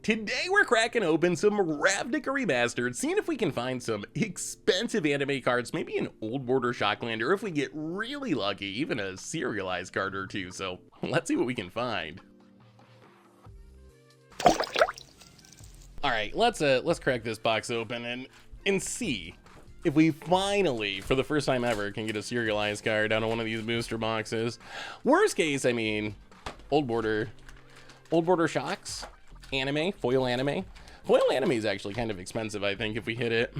Today we're cracking open some Ravnica Remastered, seeing if we can find some expensive anime cards, maybe an old border Shockland, or if we get really lucky, even a serialized card or two. So let's see what we can find. All right, let's crack this box open and see if we finally, for the first time ever, can get a serialized card out of one of these booster boxes. Worst case, I mean, old border shocks. Anime, foil anime. Foil anime is actually kind of expensive, I think, if we hit it.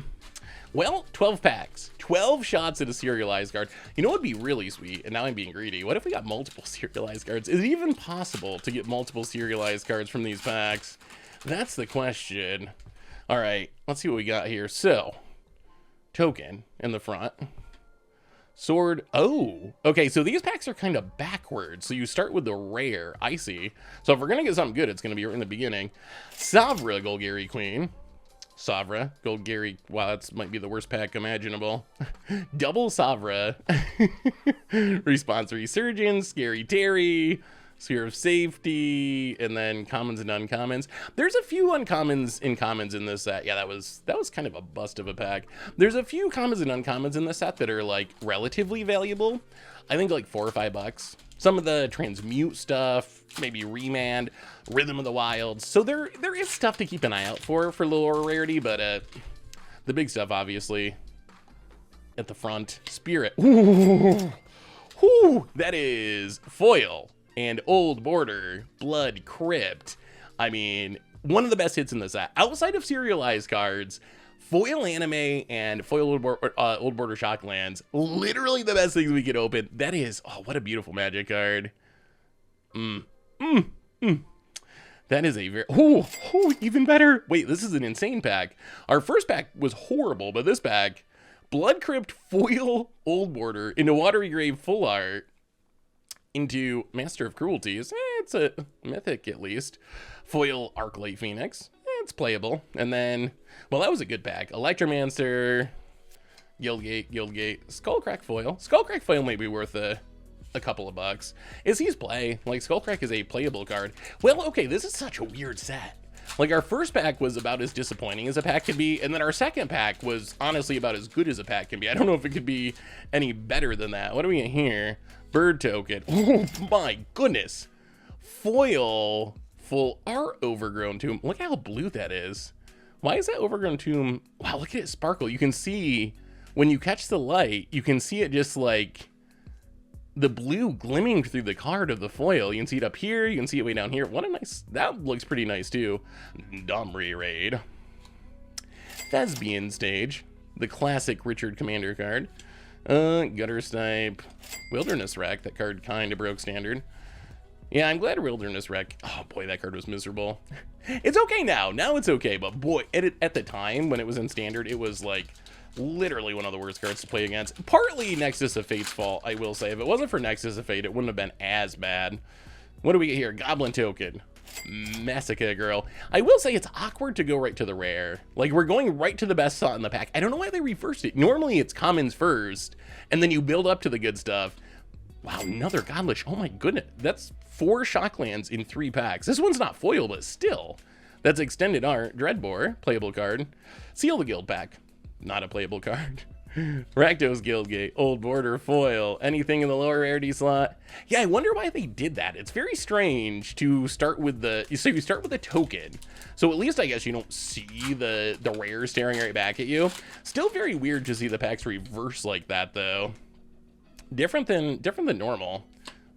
Well, 12 packs, 12 shots at a serialized card. You know what would be really sweet, and now I'm being greedy, what if we got multiple serialized cards? Is it even possible to get multiple serialized cards from these packs? That's the question. All right, let's see what we got here. So, token in the front. Sword. Oh, okay, so these packs are kind of backwards. So you start with the rare. I see. So if we're gonna get something good, it's gonna be right in the beginning. Savra Golgari Queen. Savra Golgari. Wow, that might be the worst pack imaginable. Double Savra. Response Resurgence. Scary Terry. Sphere of Safety, and then commons and uncommons. There's a few uncommons and commons in this set. Yeah, that was kind of a bust of a pack. There's a few commons and uncommons in this set that are like relatively valuable. I think like $4 or $5. Some of the transmute stuff, maybe remand, Rhythm of the Wilds. So there is stuff to keep an eye out for lower rarity, but the big stuff obviously at the front. Spirit. Ooh. Ooh, that is foil. And old border blood crypt. I mean, one of the best hits in the set outside of serialized cards. Foil anime and foil old border shocklands, literally the best things we could open. That is, oh, what a beautiful magic card. That is a very, even better. Wait, this is an insane pack. Our first pack was horrible, but this pack, blood crypt foil old border into watery grave full art. Into Master of Cruelties, it's a mythic at least. Foil Arclight Phoenix, it's playable. And then, well, that was a good pack. Electromancer, Guildgate, Skullcrack Foil. Skullcrack Foil may be worth a couple of bucks. Is he's play? Like, Skullcrack is a playable card. Well, okay, this is such a weird set. Like, our first pack was about as disappointing as a pack could be, and then our second pack was honestly about as good as a pack can be. I don't know if it could be any better than that. What do we get here? Bird token. Oh my goodness. Foil full art overgrown tomb. Look how blue that is. Why is that overgrown tomb? Wow, look at it sparkle. You can see when you catch the light, you can see it just like the blue glimmering through the card of the foil. You can see it up here. You can see it way down here. What a nice, that looks pretty nice too. Domri Raid. Thespian Stage. The classic Richard Commander card. Gutter Snipe. Wilderness Wreck. That card kind of broke standard. Yeah, I'm glad Wilderness Wreck. Oh boy, that card was miserable. It's okay now. Now it's okay, but boy, at the time when it was in standard, it was like literally one of the worst cards to play against. Partly Nexus of Fate's fault, I will say. If it wasn't for Nexus of Fate, it wouldn't have been as bad. What do we get here? Goblin Token. Massacre Girl. I will say it's awkward to go right to the rare. Like, we're going right to the best slot in the pack. I don't know why they reversed it. Normally it's commons first, and then you build up to the good stuff. Wow, another Godlish. Oh my goodness. That's 4 Shocklands in 3 packs. This one's not foil, but still. That's extended art. Dreadbore, playable card. Seal the Guild pack. Not a playable card. Rakdos Guildgate, old border foil, anything in the lower rarity slot. Yeah, I wonder why they did that. It's very strange to start with the, so you start with a token. So at least I guess you don't see the rare staring right back at you. Still very weird to see the packs reverse like that though. Different than normal.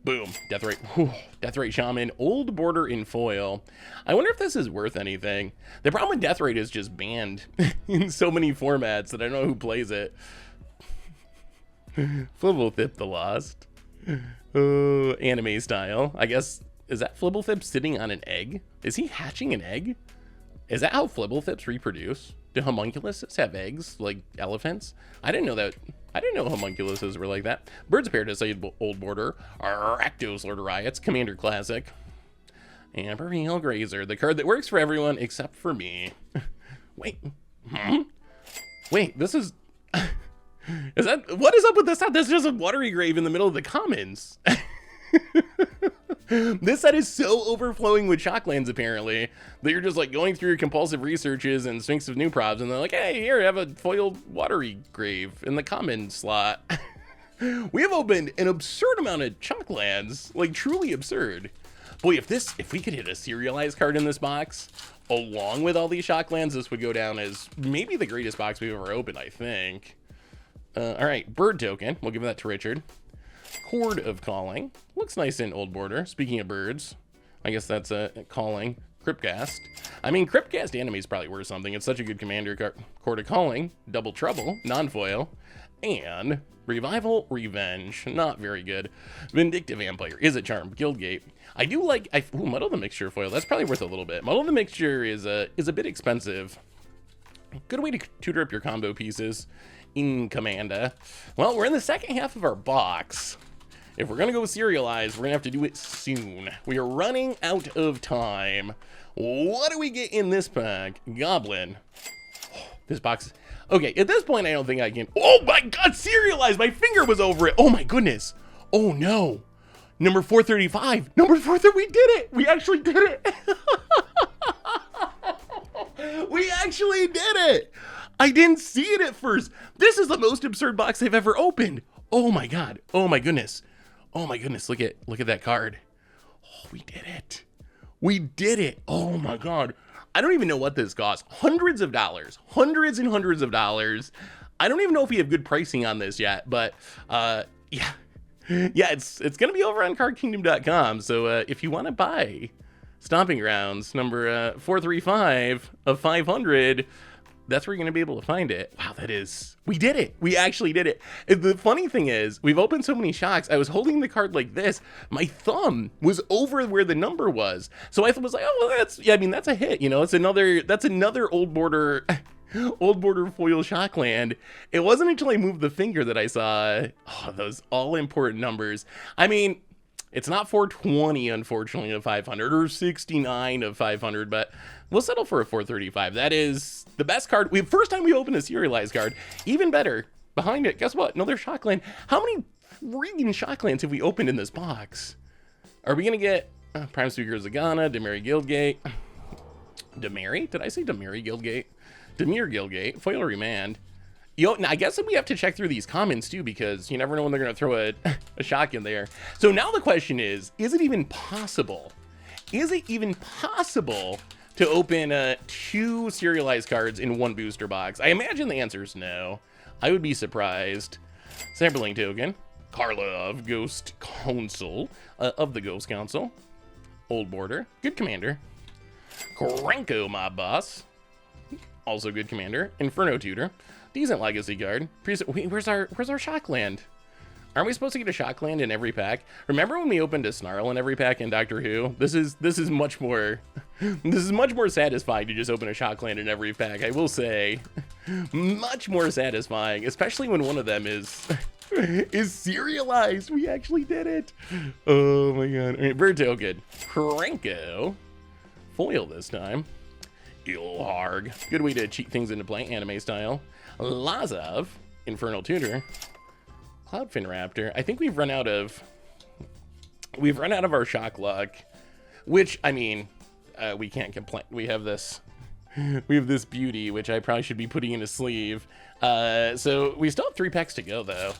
Boom, Deathrite. Whew. Deathrite Shaman, old border in foil. I wonder if this is worth anything. The problem with Deathrite is just banned in so many formats that I don't know who plays it. Flibblethip the Lost. Oh, anime style. I guess, is that Flibblethip sitting on an egg? Is he hatching an egg? Is that how Flibblethip's reproduce? Do homunculuses have eggs like elephants? I didn't know that. I didn't know homunculuses were like that. Birds of Paradise, old border. Rakdos Lord of Riots, Commander Classic. And Perennial Grazer, the card that works for everyone except for me. Wait. Wait, this is... is that... What is up with this? That's just a watery grave in the middle of the commons. This set is so overflowing with Shocklands, apparently, that you're just like going through your compulsive researches and Sphinx of New Probs, and they're like, hey, here, have a foiled watery grave in the common slot. We have opened an absurd amount of Shocklands, like truly absurd. Boy, if we could hit a serialized card in this box, along with all these Shocklands, this would go down as maybe the greatest box we've ever opened, I think. All right, Bird Token. We'll give that to Richard. Chord of Calling. Looks nice in Old Border. Speaking of birds, I guess that's a Calling. Cryptcast. I mean, Cryptcast Anime is probably worth something. It's such a good commander card. Chord of Calling. Double Trouble. Non-foil. And Revival Revenge. Not very good. Vindictive Vampire. Is a charm. Guildgate. I do like... Muddle the Mixture foil. That's probably worth a little bit. Muddle the Mixture is a bit expensive. Good way to tutor up your combo pieces in Commander. Well, we're in the second half of our box. If we're gonna go serialized, we're gonna have to do it soon. We are running out of time. What do we get in this pack? Goblin. This box. Okay, at this point, I don't think I can. Oh my God, serialized! My finger was over it. Oh my goodness. Oh no. Number 435. Number 430. We did it. We actually did it. We actually did it. I didn't see it at first. This is the most absurd box I've ever opened. Oh my God. Oh my goodness. Oh my goodness. Look at that card. Oh, we did it. We did it. Oh my God. I don't even know what this costs. Hundreds of dollars. Hundreds and hundreds of dollars. I don't even know if we have good pricing on this yet, but yeah. Yeah, it's going to be over on cardkingdom.com. So if you want to buy Stomping Grounds number 435 of 500, that's where you're going to be able to find it. Wow, we did it. We actually did it. The funny thing is, we've opened so many shocks. I was holding the card like this. My thumb was over where the number was. So I was like, oh, well, that's a hit. You know, that's another Old Border foil Shockland. It wasn't until I moved the finger that I saw those all important numbers. I mean, it's not 420, unfortunately, of 500 or 69 of 500, but we'll settle for a 435. That is the best card. First time we opened a serialized card. Even better, behind it, guess what? Another Shockland. How many freaking Shocklands have we opened in this box? Are we going to get Prime Speaker Zagana, Demiri Guildgate? Demiri? Did I say Demiri Guildgate? Demir Guildgate, Foil Remand. Now I guess we have to check through these commons too, because you never know when they're going to throw a shock in there. So now the question is it even possible? Is it even possible to open 2 serialized cards in one booster box? I imagine the answer is no. I would be surprised. Sampling Token. Karlov, Ghost Council of the Ghost Council. Old Border. Good commander. Krenko, my boss. Also good commander. Inferno Tutor. Decent legacy card. Wait, where's our Shockland? Aren't we supposed to get a Shockland in every pack? Remember when we opened a Snarl in every pack in Doctor Who? This is much more satisfying to just open a Shockland in every pack. I will say, much more satisfying, especially when one of them is serialized. We actually did it. Oh my God. All right, Bird Token. Krenko. Foil this time. Ilharg. Good way to cheat things into play, anime style. Lazov, Infernal Tutor. Cloudfin Raptor. I think we've run out of our shock luck, which, I mean, we can't complain. We have this beauty, which I probably should be putting in a sleeve. So we still have 3 packs to go, though.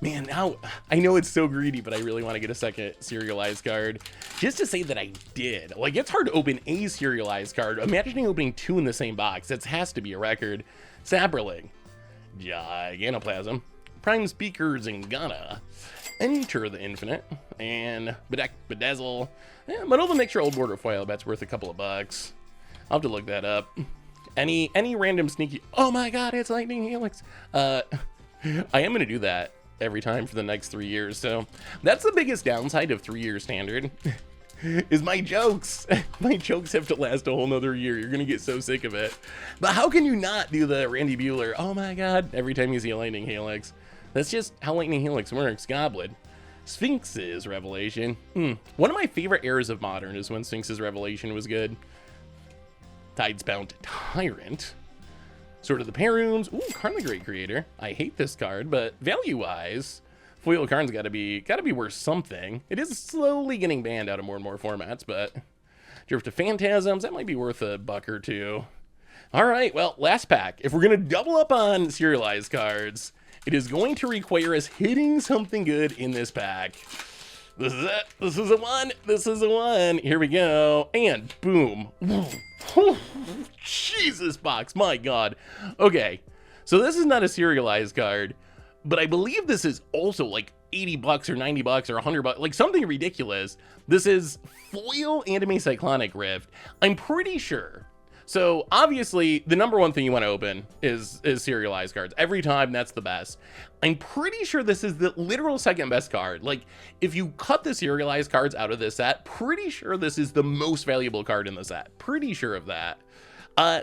Man, now I know it's so greedy, but I really want to get a second serialized card just to say that I did. Like, it's hard to open a serialized card. Imagining opening 2 in the same box. That has to be a record. Saberling. Giganoplasm. Prime Speaker Zingana. Enter the Infinite. And Bedazzle. Muddle the Mixture Old Border foil. That's worth a couple of bucks. I'll have to look that up. Any random sneaky... Oh my God, it's Lightning Helix. I am going to do that every time for the next 3 years. So that's the biggest downside of 3-year standard is my jokes. My jokes have to last a whole nother year. You're gonna get so sick of it. But how can you not do the Randy Bueller? Oh my God, every time you see a Lightning Helix. That's just how Lightning Helix works. Goblin. Sphinx's Revelation. One of my favorite eras of Modern is when Sphinx's Revelation was good. Tidesbound Tyrant. Sword of the Perooms. Ooh, Karn the Great Creator. I hate this card, but value-wise, foil cards gotta be worth something. It is slowly getting banned out of more and more formats, but Drift of Phantasms, that might be worth a buck or two. All right, well, last pack. If we're gonna double up on serialized cards, it is going to require us hitting something good in this pack. This is it. This is a one. This is a one. Here we go. And boom. Jesus, box. My God. Okay. So this is not a serialized card, but I believe this is also like 80 bucks or 90 bucks or 100 bucks, like something ridiculous. This is foil Anime Cyclonic Rift. I'm pretty sure. So obviously the number one thing you want to open is serialized cards. Every time, that's the best. I'm pretty sure this is the literal second best card. Like if you cut the serialized cards out of this set, pretty sure this is the most valuable card in the set. Pretty sure of that.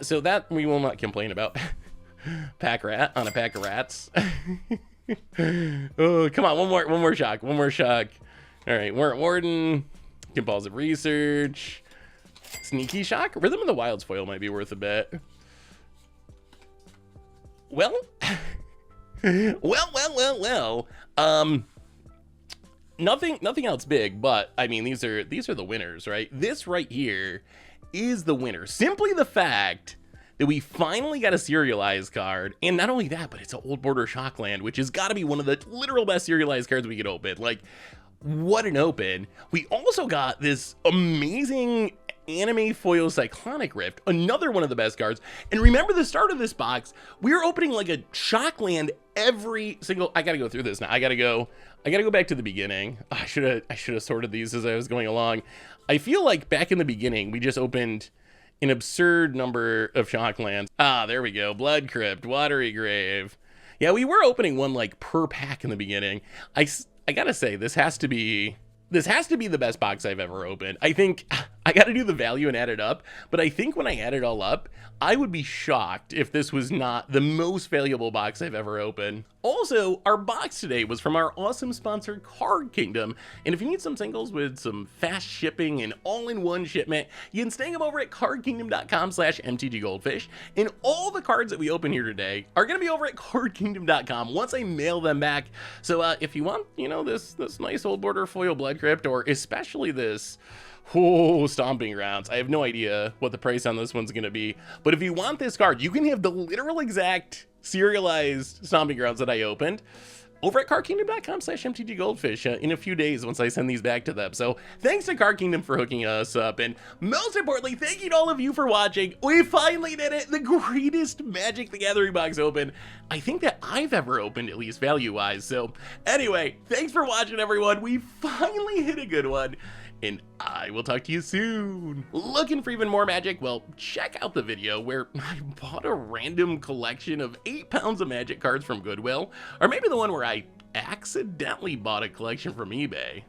So that we will not complain about. Pack rat on a pack of rats. Oh, come on, one more shock. All right, Warden, Compulsive Research, Sneaky Shock. Rhythm of the Wild's foil might be worth a bit. Well, nothing else big, but I mean these are the winners, right? This right here is the winner. Simply the fact that we finally got a serialized card, and not only that, but it's an Old Border Shockland, which has got to be one of the literal best serialized cards we could open. Like, what an open. We also got this amazing Anime Foil Cyclonic Rift, another one of the best cards. And remember the start of this box, we were opening like a Shockland every single, I gotta go through this now. I gotta go back to the beginning. I should have sorted these as I was going along. I feel like back in the beginning, we just opened an absurd number of Shocklands. Ah, there we go. Blood Crypt, Watery Grave. Yeah, we were opening one like per pack in the beginning. I gotta say, this has to be the best box I've ever opened. I think I gotta do the value and add it up, but I think when I add it all up, I would be shocked if this was not the most valuable box I've ever opened. Also, our box today was from our awesome sponsor, Card Kingdom. And if you need some singles with some fast shipping and all-in-one shipment, you can snag them over at cardkingdom.com/mtggoldfish. And all the cards that we open here today are going to be over at cardkingdom.com once I mail them back. So if you want, you know, this nice Old Border Foil Blood Crypt, or especially this Stomping Grounds. I have no idea what the price on this one's going to be. But if you want this card, you can have the literal exact serialized Stomping Grounds that I opened over at cardkingdom.com/mtggoldfish in a few days once I send these back to them. So thanks to Card Kingdom for hooking us up. And most importantly, thank you to all of you for watching. We finally did it. The greatest Magic the Gathering box open I think that I've ever opened, at least value-wise. So anyway, thanks for watching, everyone. We finally hit a good one. And I will talk to you soon. Looking for even more Magic? Well, check out the video where I bought a random collection of 8 pounds of Magic cards from Goodwill. Or maybe the one where I accidentally bought a collection from eBay.